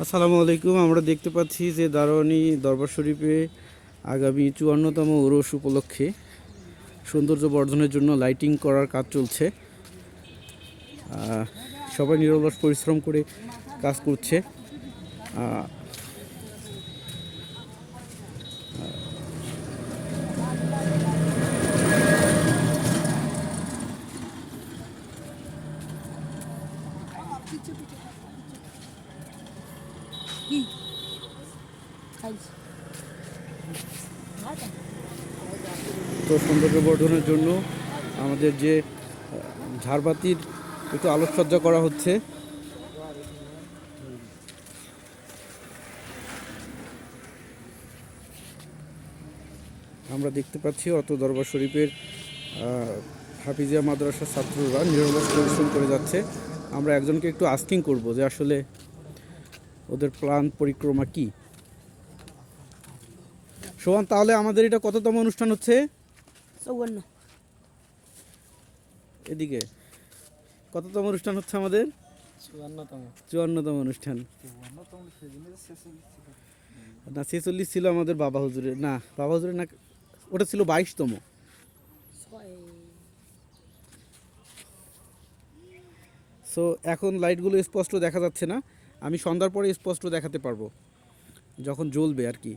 আসসালামু আলাইকুম। আমরা দেখতে পাচ্ছি যে দারোয়ানি দরবার শরীফে আগামী ৫৪তম উরস উপলক্ষে সৌন্দর্য বর্ধনের জন্য লাইটিং করার কাজ চলছে। সবাই নিরলস পরিশ্রম করে কাজ করছে। তো সৌন্দর্য বর্ধনের জন্য আমাদের যে ঝাড়বাতির একটু আলোকসজ্জা করা হচ্ছে। আমরা দেখতে পাচ্ছি অত দরবার শরীফের হাফিজিয়া মাদ্রাসার ছাত্ররা নিরলস পরিশ্রম করে যাচ্ছে। আমরা একজনকে একটু আস্কিং করব যে আসলে ওদের প্ল্যান পরিক্রমা কি। সোহান, তাহলে আমাদের এটা কততম অনুষ্ঠান হচ্ছে? 54। এদিকে কততম অনুষ্ঠান হচ্ছে আমাদের? 54তম অনুষ্ঠান। না, 46 ছিল আমাদের বাবা হুজুরের। না, বাবা হুজুরের না, ওটা ছিল 22তম। সো এখন লাইটগুলো স্পষ্ট দেখা যাচ্ছে না। আমি সন্ধ্যার পরে স্পষ্ট দেখাতে পারবো, যখন জ্বলবে আর কি।